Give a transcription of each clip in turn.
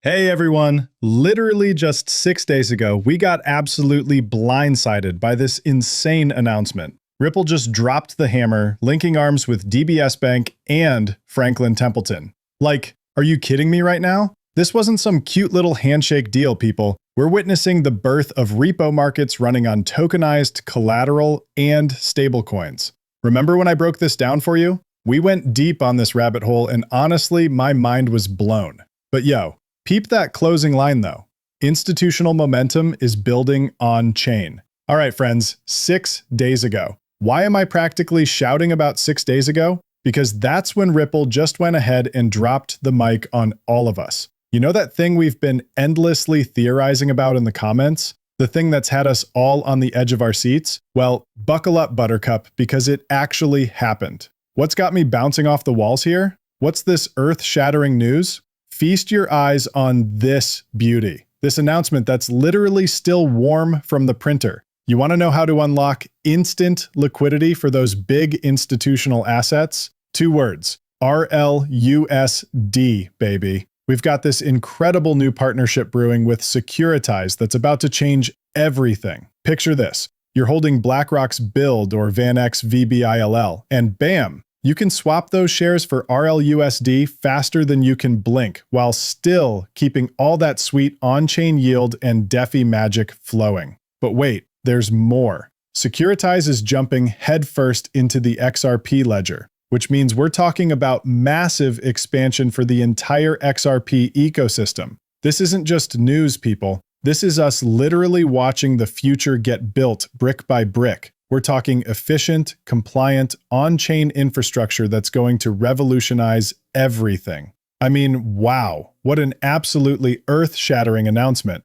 Hey everyone! Literally just 6 days ago, we got absolutely blindsided by this insane announcement. Ripple just dropped the hammer, linking arms with DBS Bank and Franklin Templeton. Like, are you kidding me right now? This wasn't some cute little handshake deal, people. We're witnessing the birth of repo markets running on tokenized collateral and stablecoins. Remember when I broke this down for you? We went deep on this rabbit hole and honestly, my mind was blown. But yo, peep that closing line though. Institutional momentum is building on-chain. All right, friends, 6 days ago. Why am I practically shouting about 6 days ago? Because that's when Ripple just went ahead and dropped the mic on all of us. You know that thing we've been endlessly theorizing about in the comments? The thing that's had us all on the edge of our seats? Well, buckle up, Buttercup, because it actually happened. What's got me bouncing off the walls here? What's this earth-shattering news? Feast your eyes on this beauty. This announcement that's literally still warm from the printer. You want to know how to unlock instant liquidity for those big institutional assets? 2 words, RLUSD, baby. We've got this incredible new partnership brewing with Securitize that's about to change everything. Picture this. You're holding BlackRock's Build or VanEck VBILL, and bam! You can swap those shares for RLUSD faster than you can blink, while still keeping all that sweet on-chain yield and DeFi magic flowing. But wait, there's more. Securitize is jumping headfirst into the XRP Ledger, which means we're talking about massive expansion for the entire XRP ecosystem. This isn't just news, people. This is us literally watching the future get built brick by brick. We're talking efficient, compliant, on-chain infrastructure that's going to revolutionize everything. I mean, wow, what an absolutely earth-shattering announcement.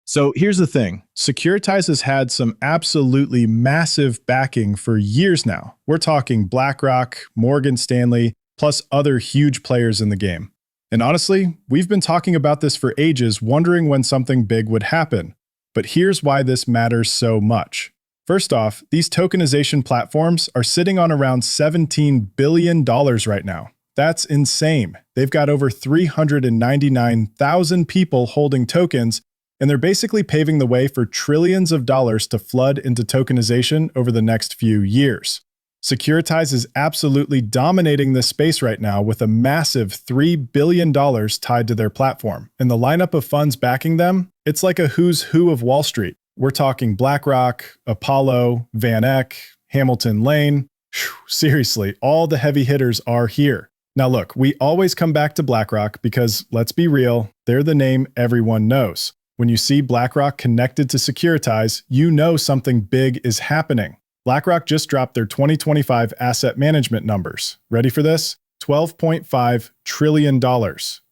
So here's the thing. Securitize has had some absolutely massive backing for years now. We're talking BlackRock, Morgan Stanley, plus other huge players in the game. And honestly, we've been talking about this for ages, wondering when something big would happen. But here's why this matters so much. First off, these tokenization platforms are sitting on around $17 billion right now. That's insane. They've got over 399,000 people holding tokens, and they're basically paving the way for trillions of dollars to flood into tokenization over the next few years. Securitize is absolutely dominating this space right now with a massive $3 billion tied to their platform. And the lineup of funds backing them, it's like a who's who of Wall Street. We're talking BlackRock, Apollo, VanEck, Hamilton Lane. Whew, seriously, all the heavy hitters are here. Now look, we always come back to BlackRock because, let's be real, they're the name everyone knows. When you see BlackRock connected to Securitize, you know something big is happening. BlackRock just dropped their 2025 asset management numbers. Ready for this? $12.5 trillion.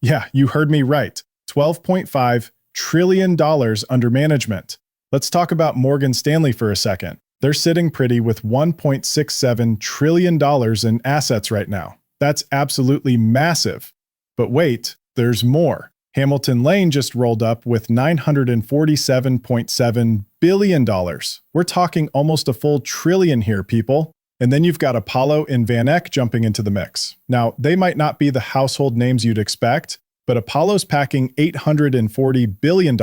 Yeah, you heard me right. $12.5 trillion under management. Let's talk about Morgan Stanley for a second. They're sitting pretty with $1.67 trillion in assets right now. That's absolutely massive. But wait, there's more. Hamilton Lane just rolled up with $947.7 billion. We're talking almost a full trillion here, people. And then you've got Apollo and VanEck jumping into the mix. Now, they might not be the household names you'd expect, but Apollo's packing $840 billion,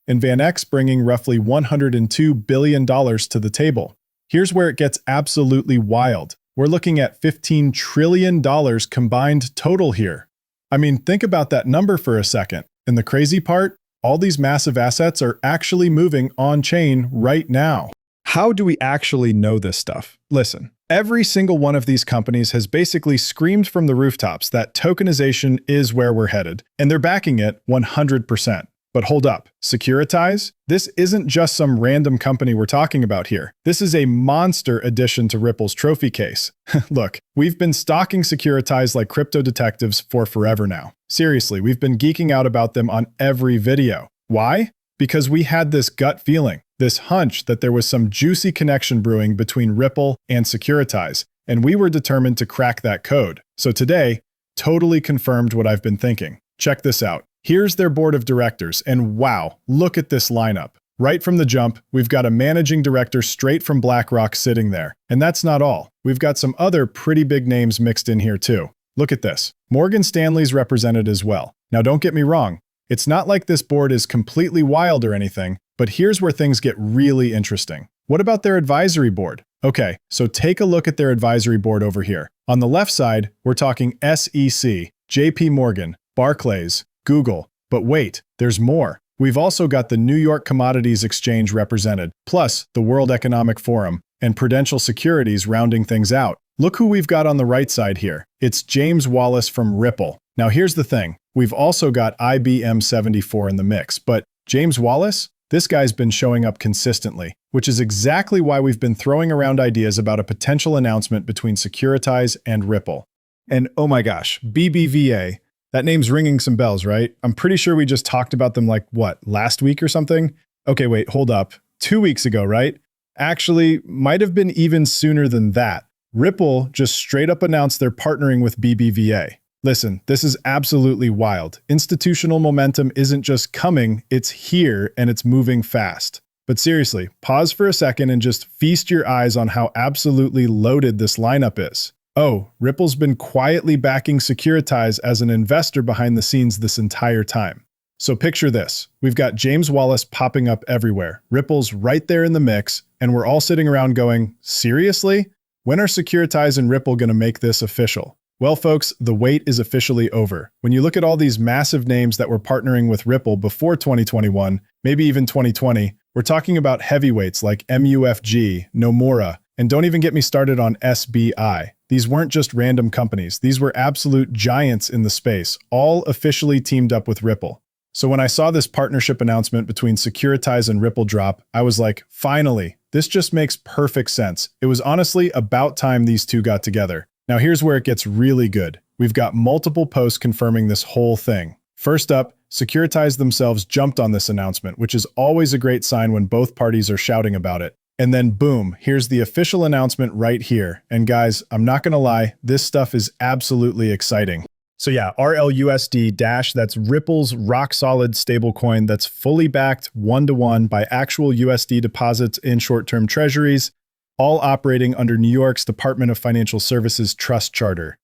and VanEck's bringing roughly $102 billion to the table. Here's where it gets absolutely wild. We're looking at $15 trillion combined total here. I mean, think about that number for a second. And the crazy part, all these massive assets are actually moving on-chain right now. How do we actually know this stuff? Listen, every single one of these companies has basically screamed from the rooftops that tokenization is where we're headed, and they're backing it 100%. But hold up, Securitize? This isn't just some random company we're talking about here. This is a monster addition to Ripple's trophy case. Look, we've been stalking Securitize like crypto detectives for forever now. Seriously, we've been geeking out about them on every video. Why? Because we had this gut feeling, this hunch that there was some juicy connection brewing between Ripple and Securitize, and we were determined to crack that code. So today, totally confirmed what I've been thinking. Check this out. Here's their board of directors, and wow, look at this lineup. Right from the jump, we've got a managing director straight from BlackRock sitting there. And that's not all. We've got some other pretty big names mixed in here too. Look at this. Morgan Stanley's represented as well. Now don't get me wrong, It's not like this board is completely wild or anything, but here's where things get really interesting. What about their advisory board? Okay, so take a look at their advisory board over here. On the left side, we're talking SEC, JP Morgan, Barclays, Google. But wait, there's more. We've also got the New York Commodities Exchange represented, plus the World Economic Forum, and Prudential Securities rounding things out. Look who we've got on the right side here. It's James Wallace from Ripple. Now here's the thing. We've also got IBM 74 in the mix, but James Wallace? This guy's been showing up consistently, which is exactly why we've been throwing around ideas about a potential announcement between Securitize and Ripple. And oh my gosh, BBVA. That name's ringing some bells, right? I'm pretty sure we just talked about them like, what, last week or something? Okay, wait, hold up. 2 weeks ago, right? Actually, might have been even sooner than that. Ripple just straight up announced they're partnering with BBVA. Listen, this is absolutely wild. Institutional momentum isn't just coming, it's here and it's moving fast. But seriously, pause for a second and just feast your eyes on how absolutely loaded this lineup is. Oh, Ripple's been quietly backing Securitize as an investor behind the scenes this entire time. So picture this. We've got James Wallace popping up everywhere. Ripple's right there in the mix, and we're all sitting around going, seriously? When are Securitize and Ripple going to make this official? Well, folks, the wait is officially over. When you look at all these massive names that were partnering with Ripple before 2021, maybe even 2020, we're talking about heavyweights like MUFG, Nomura, and don't even get me started on SBI. These weren't just random companies. These were absolute giants in the space, all officially teamed up with Ripple. So when I saw this partnership announcement between Securitize and Ripple drop, I was like, finally, this just makes perfect sense. It was honestly about time these two got together. Now here's where it gets really good. We've got multiple posts confirming this whole thing. First up, Securitize themselves jumped on this announcement, which is always a great sign when both parties are shouting about it. And then boom, here's the official announcement right here. And guys, I'm not gonna lie, this stuff is absolutely exciting. So yeah, RLUSD Dash, that's Ripple's rock-solid stablecoin that's fully backed one-to-one by actual USD deposits in short-term treasuries, all operating under New York's Department of Financial Services Trust Charter.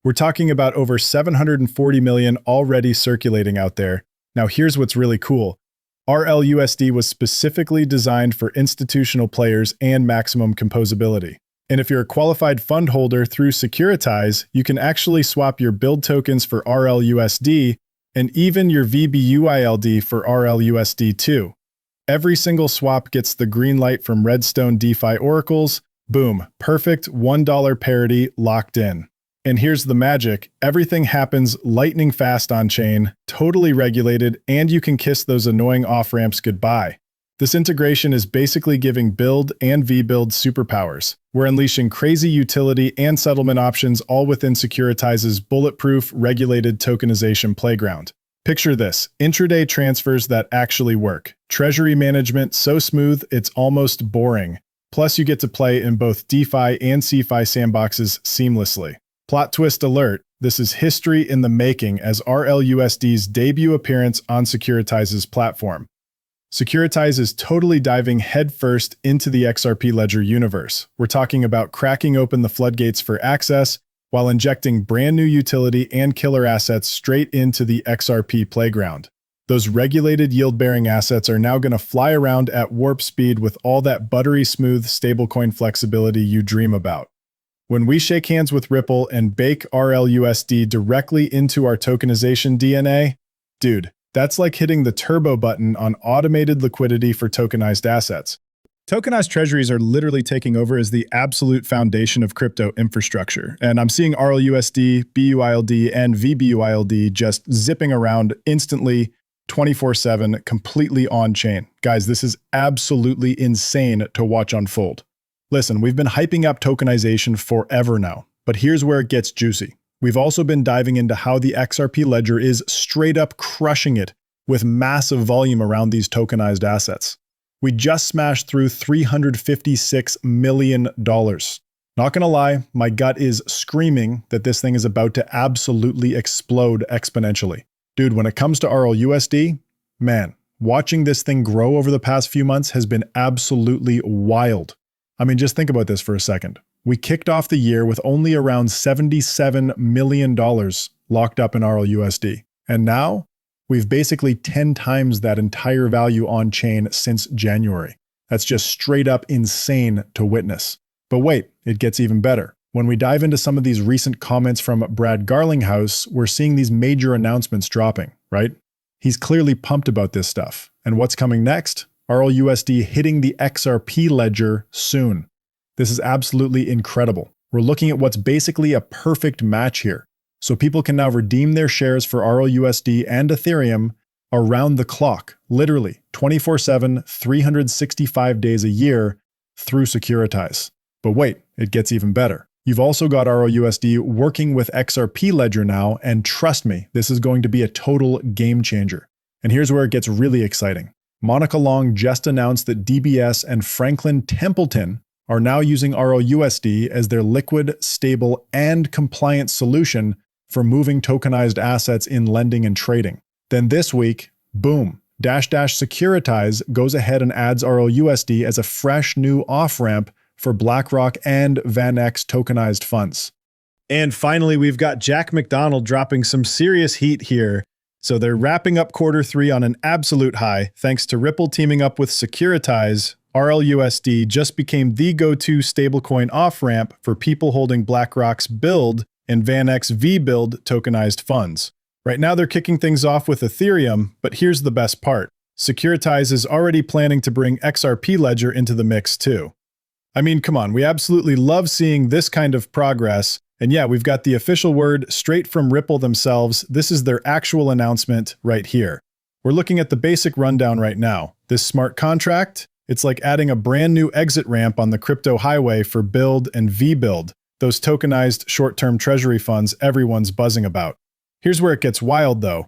We're talking about over 740 million already circulating out there. Now here's what's really cool. RLUSD was specifically designed for institutional players and maximum composability. And if you're a qualified fund holder through Securitize, you can actually swap your build tokens for RLUSD and even your VBUILD for RLUSD too. Every single swap gets the green light from Redstone DeFi oracles. Boom, perfect $1 parity locked in. And here's the magic. Everything happens lightning fast on chain, totally regulated, and you can kiss those annoying off-ramps goodbye. This integration is basically giving build and VBuild superpowers. We're unleashing crazy utility and settlement options all within Securitize's bulletproof, regulated tokenization playground. Picture this, intraday transfers that actually work. Treasury management so smooth, it's almost boring. Plus you get to play in both DeFi and CeFi sandboxes seamlessly. Plot twist alert, this is history in the making as RLUSD's debut appearance on Securitize's platform. Securitize is totally diving headfirst into the XRP Ledger universe. We're talking about cracking open the floodgates for access while injecting brand new utility and killer assets straight into the XRP playground. Those regulated yield-bearing assets are now going to fly around at warp speed with all that buttery smooth stablecoin flexibility you dream about. When we shake hands with Ripple and bake RLUSD directly into our tokenization DNA, dude, that's like hitting the turbo button on automated liquidity for tokenized assets. Tokenized treasuries are literally taking over as the absolute foundation of crypto infrastructure. And I'm seeing RLUSD, BUILD, and VBUILD just zipping around instantly, 24/7, completely on-chain. Guys, this is absolutely insane to watch unfold. Listen, we've been hyping up tokenization forever now, but here's where it gets juicy. We've also been diving into how the XRP Ledger is straight up crushing it with massive volume around these tokenized assets. We just smashed through $356 million. Not gonna lie, my gut is screaming that this thing is about to absolutely explode exponentially. Dude, when it comes to RLUSD, man, watching this thing grow over the past few months has been absolutely wild. I mean, just think about this for a second. We kicked off the year with only around $77 million locked up in RLUSD. And now We've basically 10 times that entire value on chain since January. That's just straight up insane to witness. But wait, it gets even better. When we dive into some of these recent comments from Brad Garlinghouse, we're seeing these major announcements dropping, right? He's clearly pumped about this stuff. And what's coming next? RLUSD hitting the XRP Ledger soon. This is absolutely incredible. We're looking at what's basically a perfect match here. So people can now redeem their shares for RLUSD and Ethereum around the clock, literally 24/7, 365 days a year through Securitize. But wait, it gets even better. You've also got RLUSD working with XRP Ledger now, and trust me, this is going to be a total game changer. And here's where it gets really exciting. Monica Long just announced that DBS and Franklin Templeton are now using RLUSD as their liquid, stable, and compliant solution for moving tokenized assets in lending and trading. Then this week, boom, Securitize goes ahead and adds RLUSD as a fresh new off-ramp for BlackRock and VanEck tokenized funds. And finally, we've got Jack McDonald dropping some serious heat here. So they're wrapping up Q3 on an absolute high. Thanks to Ripple teaming up with Securitize, RLUSD just became the go-to stablecoin off-ramp for people holding BlackRock's Build and VanEck V-Build tokenized funds. Right now they're kicking things off with Ethereum, but here's the best part. Securitize is already planning to bring XRP Ledger into the mix too. I mean, come on, we absolutely love seeing this kind of progress. And yeah, we've got the official word straight from Ripple themselves. This is their actual announcement right here. We're looking at the basic rundown right now. This smart contract, it's like adding a brand new exit ramp on the crypto highway for Build and V-Build, those tokenized short-term treasury funds everyone's buzzing about. Here's where it gets wild though.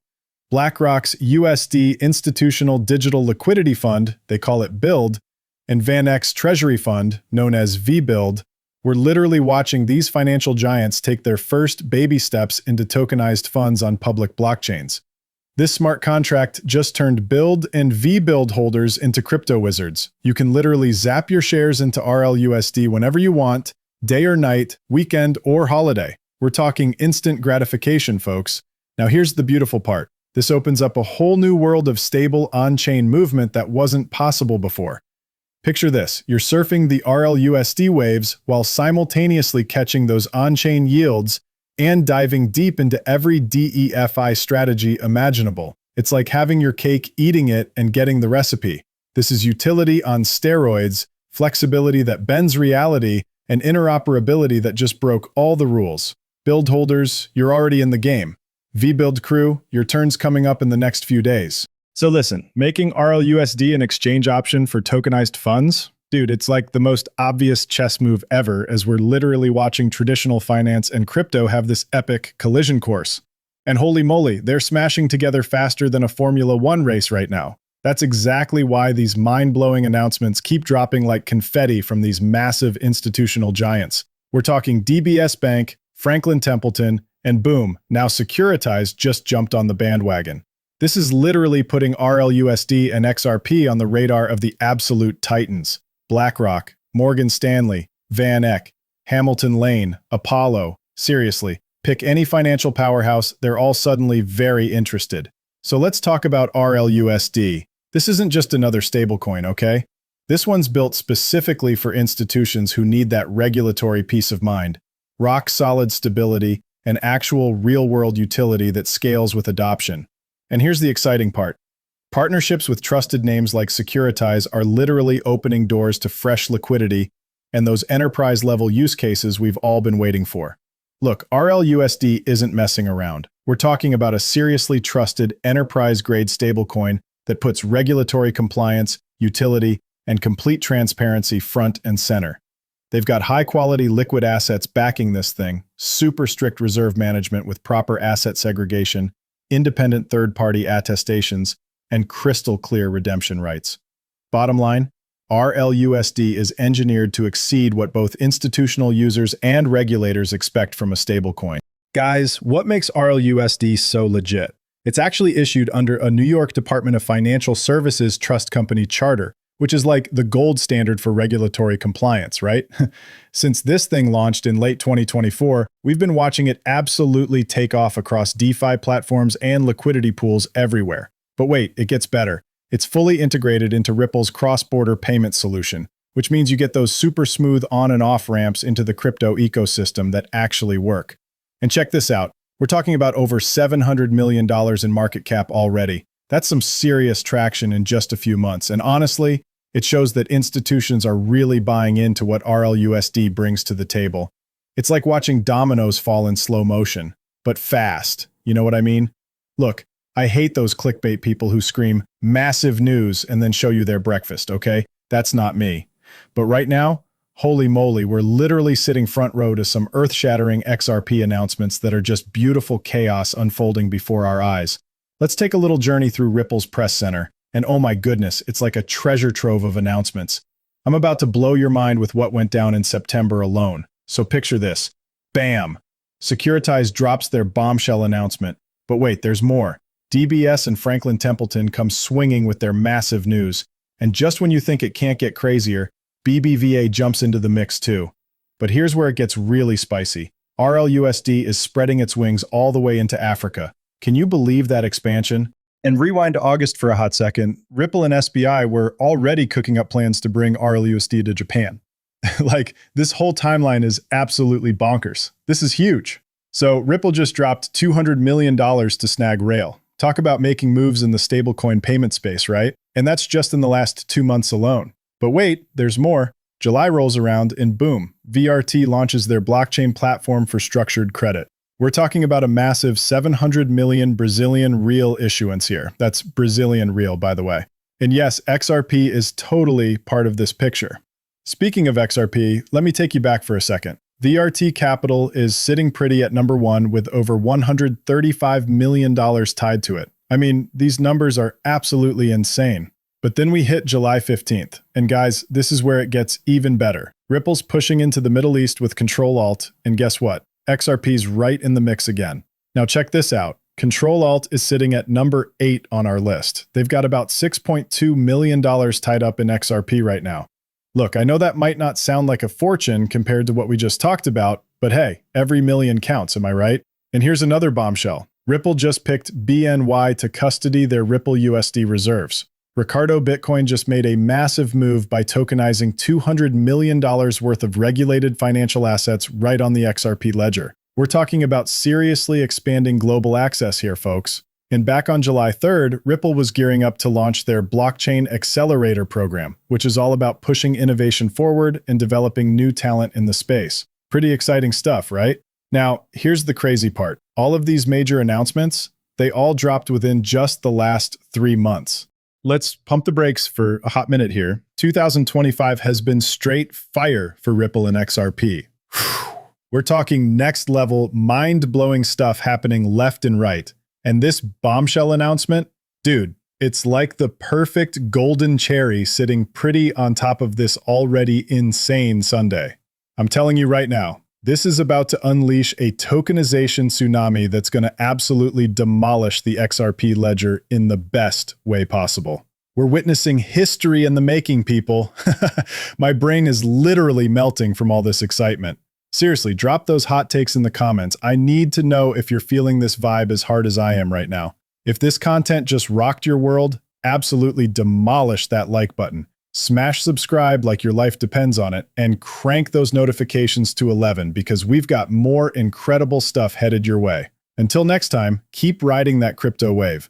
BlackRock's USD Institutional Digital Liquidity Fund, they call it Build, and VanEck Treasury Fund, known as V-Build, we're literally watching these financial giants take their first baby steps into tokenized funds on public blockchains. This smart contract just turned Build and V-Build holders into crypto wizards. You can literally zap your shares into RLUSD whenever you want, day or night, weekend or holiday. We're talking instant gratification, folks. Now here's the beautiful part. This opens up a whole new world of stable on-chain movement that wasn't possible before. Picture this, you're surfing the RLUSD waves while simultaneously catching those on-chain yields and diving deep into every DeFi strategy imaginable. It's like having your cake, eating it, and getting the recipe. This is utility on steroids, flexibility that bends reality, and interoperability that just broke all the rules. Build holders, you're already in the game. V-Build crew, your turn's coming up in the next few days. So listen, making RLUSD an exchange option for tokenized funds? Dude, it's like the most obvious chess move ever, as we're literally watching traditional finance and crypto have this epic collision course. And holy moly, they're smashing together faster than a Formula One race right now. That's exactly why these mind-blowing announcements keep dropping like confetti from these massive institutional giants. We're talking DBS Bank, Franklin Templeton, and boom, now Securitize just jumped on the bandwagon. This is literally putting RLUSD and XRP on the radar of the absolute titans. BlackRock, Morgan Stanley, VanEck, Hamilton Lane, Apollo. Seriously, pick any financial powerhouse, they're all suddenly very interested. So let's talk about RLUSD. This isn't just another stablecoin, okay? This one's built specifically for institutions who need that regulatory peace of mind, rock-solid stability, and actual real-world utility that scales with adoption. And here's the exciting part. Partnerships with trusted names like Securitize are literally opening doors to fresh liquidity and those enterprise-level use cases we've all been waiting for. Look, RLUSD isn't messing around. We're talking about a seriously trusted enterprise-grade stablecoin that puts regulatory compliance, utility, and complete transparency front and center. They've got high-quality liquid assets backing this thing, super strict reserve management with proper asset segregation, independent third-party attestations, and crystal-clear redemption rights. Bottom line, RLUSD is engineered to exceed what both institutional users and regulators expect from a stablecoin. Guys, what makes RLUSD so legit? It's actually issued under a New York Department of Financial Services trust company charter, which is like the gold standard for regulatory compliance, right? Since this thing launched in late 2024, we've been watching it absolutely take off across DeFi platforms and liquidity pools everywhere. But wait, it gets better. It's fully integrated into Ripple's cross-border payment solution, which means you get those super smooth on and off ramps into the crypto ecosystem that actually work. And check this out. We're talking about over $700 million in market cap already. That's some serious traction in just a few months. And honestly, it shows that institutions are really buying into what RLUSD brings to the table. It's like watching dominoes fall in slow motion, but fast. You know what I mean? Look, I hate those clickbait people who scream massive news and then show you their breakfast, okay? That's not me. But right now, holy moly, we're literally sitting front row to some earth-shattering XRP announcements that are just beautiful chaos unfolding before our eyes. Let's take a little journey through Ripple's press center. And oh my goodness, it's like a treasure trove of announcements. I'm about to blow your mind with what went down in September alone. So picture this. Bam! Securitize drops their bombshell announcement. But wait, there's more. DBS and Franklin Templeton come swinging with their massive news. And just when you think it can't get crazier, BBVA jumps into the mix too. But here's where it gets really spicy. RLUSD is spreading its wings all the way into Africa. Can you believe that expansion? And rewind to August for a hot second, Ripple and SBI were already cooking up plans to bring RLUSD to Japan. Like, this whole timeline is absolutely bonkers. This is huge. So Ripple just dropped $200 million to snag Rail. Talk about making moves in the stablecoin payment space, right? And that's just in the last 2 months alone. But wait, there's more. July rolls around and boom, VRT launches their blockchain platform for structured credit. We're talking about a massive 700 million Brazilian real issuance here. That's Brazilian real, by the way. And yes, XRP is totally part of this picture. Speaking of XRP, let me take you back for a second. VRT Capital is sitting pretty at number one with over $135 million tied to it. I mean, these numbers are absolutely insane. But then we hit July 15th. And guys, this is where it gets even better. Ripple's pushing into the Middle East with Control Alt, and guess what? XRP's right in the mix again. Now check this out. Control Alt is sitting at number 8 on our list. They've got about $6.2 million tied up in XRP right now. Look, I know that might not sound like a fortune compared to what we just talked about, but hey, every million counts, am I right? And here's another bombshell. Ripple just picked BNY to custody their Ripple USD reserves. Ricardo Bitcoin just made a massive move by tokenizing $200 million worth of regulated financial assets right on the XRP Ledger. We're talking about seriously expanding global access here, folks. And back on July 3rd, Ripple was gearing up to launch their Blockchain Accelerator program, which is all about pushing innovation forward and developing new talent in the space. Pretty exciting stuff, right? Now, here's the crazy part. All of these major announcements, they all dropped within just the last 3 months. Let's pump the brakes for a hot minute here. 2025 has been straight fire for Ripple and XRP. We're talking next level, mind-blowing stuff happening left and right. And this bombshell announcement, dude, it's like the perfect golden cherry sitting pretty on top of this already insane sundae. I'm telling you right now, this is about to unleash a tokenization tsunami that's going to absolutely demolish the XRP ledger in the best way possible. We're witnessing history in the making, people. My brain is literally melting from all this excitement. Seriously, drop those hot takes in the comments. I need to know if you're feeling this vibe as hard as I am right now. If this content just rocked your world, absolutely demolish that like button. Smash subscribe like your life depends on it, and crank those notifications to 11 because we've got more incredible stuff headed your way. Until next time, keep riding that crypto wave.